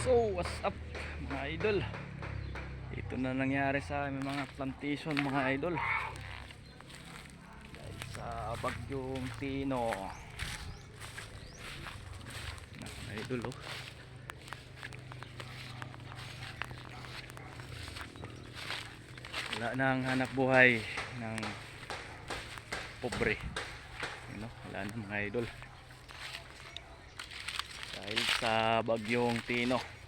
So what's up mga idol, ito na nangyari sa aming mga plantation mga idol dahil sa bagyong Tino na mga idol. Wala nang hanap buhay ng pobre, wala na mga idol dahil sa bagyong Tino.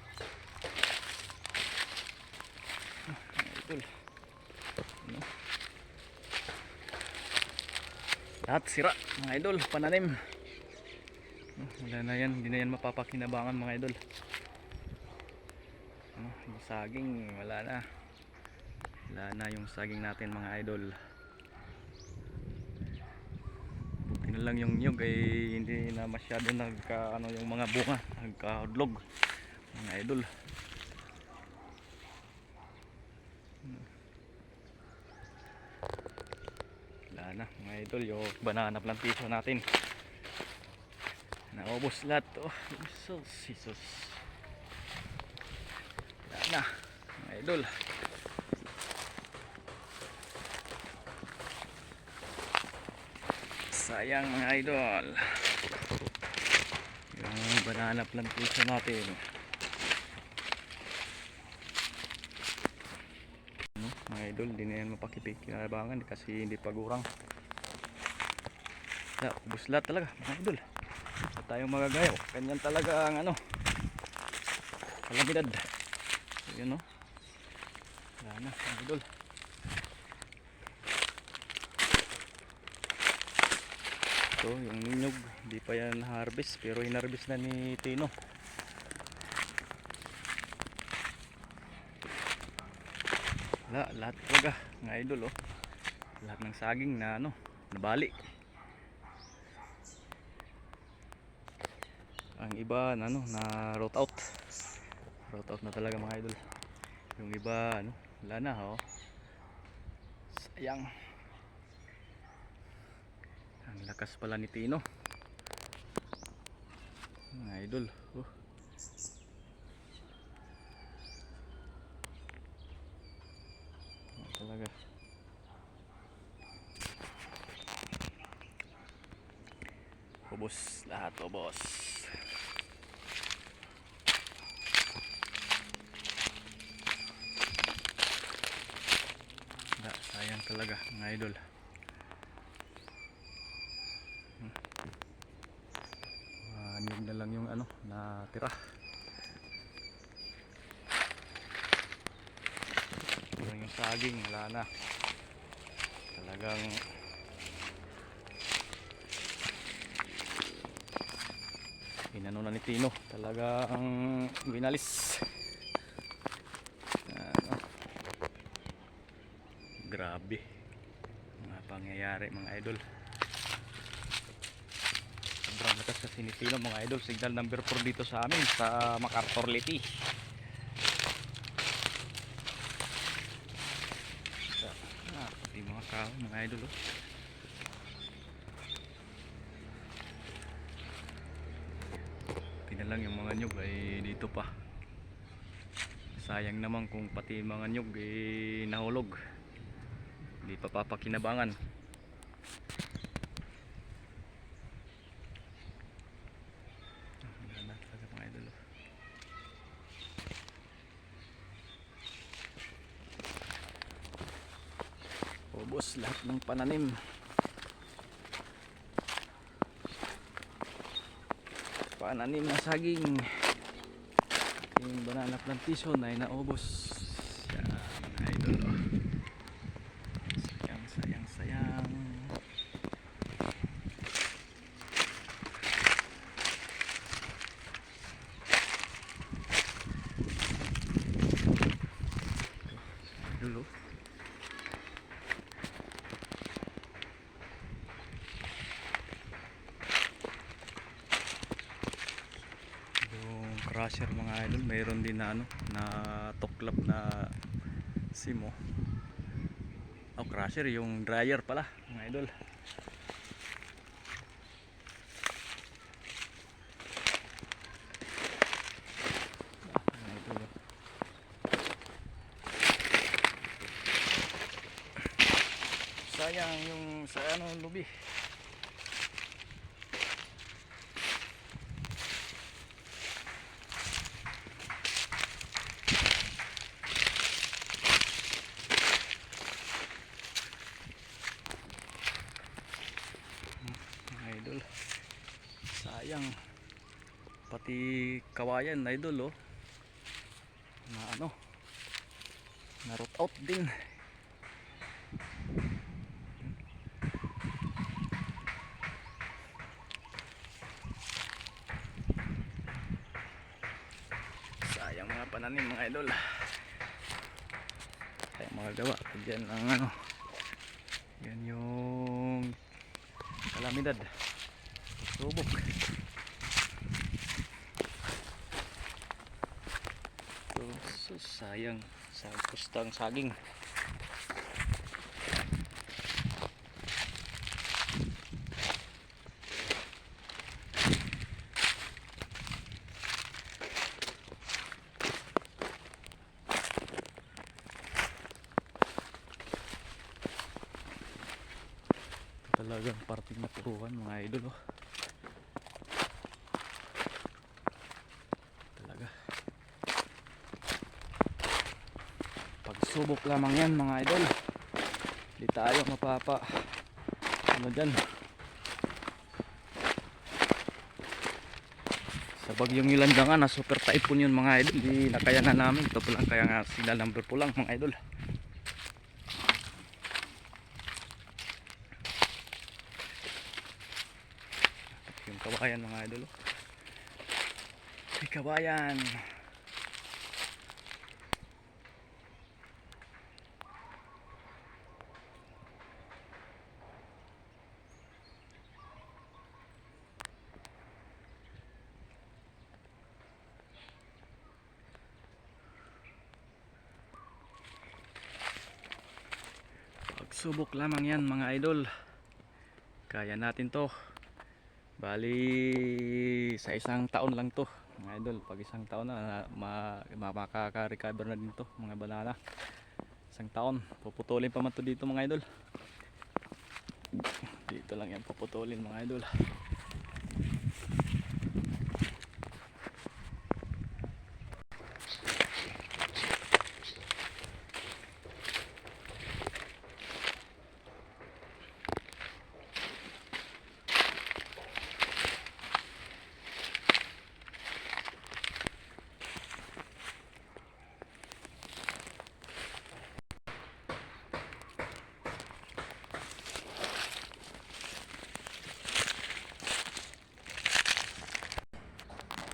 Lahat sira mga idol, pananim. Wala na yan, hindi na yan mapapakinabangan mga idol. Yung saging wala na yung saging natin mga idol. Buti na lang yung nyug ay hindi na masyado yung mga bunga nagkahudlog mga idol. Wala na mga idol, yung banana plantation natin naubos lahat. Jesus, wala na mga idol. Sayang mga idol yung banana plantation natin. Mga idol, hindi na yan mapakikinabangan kasi hindi pagurang. Ubus lahat talaga mga idol, wala tayong magagayaw. Ganyan talaga ang kalamidad. Yun wala na mga idol. Ito yung ninyog, hindi pa yan harvest pero hinarvest na ni Tino. Lahat talaga mga idol. Lahat ng saging na nabali. Ang iba na root out na talaga mga idol. Yung iba wala na. Sayang. Ang lakas pala ni Tino mga idol. Talaga ubos lahat, ubos. Sayang talaga mga idol. Niyog na lang yung natira. Yung saging wala na talagang. Inano na ni Tino talagang winalis. Grabe mga pangyayari mga idol. Sobrang lakas kasi ni Tino mga idol. Signal number 4 dito sa amin sa MacArthur Liti. Pati mga kao mga idol. Lang yung mga nyug ay dito pa. Sayang naman kung pati mga nyug ay nahulog, hindi pa papakinabangan. Mga idol. Ubos lahat ng pananim. Pananim na saging, yung banana plantation ay naubos. Yan mga idol. Sayang. Idol. Crusher mga idol, mayroon din na tuklap na simo. Crusher yung dryer pala mga idol. sayang yung sa ano lubi. Mga idol, sayang pati kawayan idol, oh, na ano, na root out din. Sayang mga pananim mga idol, sayang mga gawa dyan ang ano, yan yung kalamidad, subok. So sayang sa pustang saging. Talagang parting maturuan mga idol, oh. Talaga pagsubok lamang yan mga idol, di tayo mapapa ano dyan sa bagyong Ilandangan na super typhoon yun mga idol, di nakayanan namin ito po lang, kaya nga sila number po lang mga idol. Yung kawayan mga idol, oh. May kawayan. Pagsubok lamang yan mga idol, kaya natin to. Bali sa isang taon lang to mga idol, pag isang taon na makaka-recover na din to mga banana. Isang taon, puputulin pa man to dito mga idol, dito lang yan puputulin mga idol.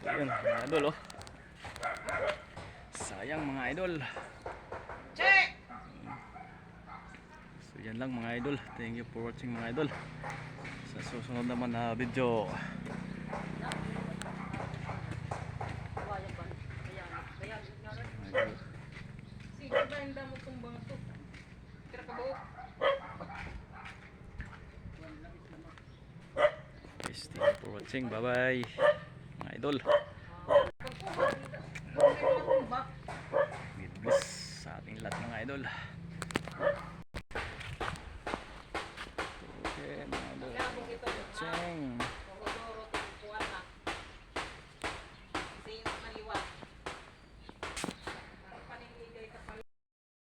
Ayun mga idol, oh. Sayang mga idol. So yan lang mga idol, thank you for watching mga idol. Sa susunod naman na video, thank you for watching, bye bye mga idol.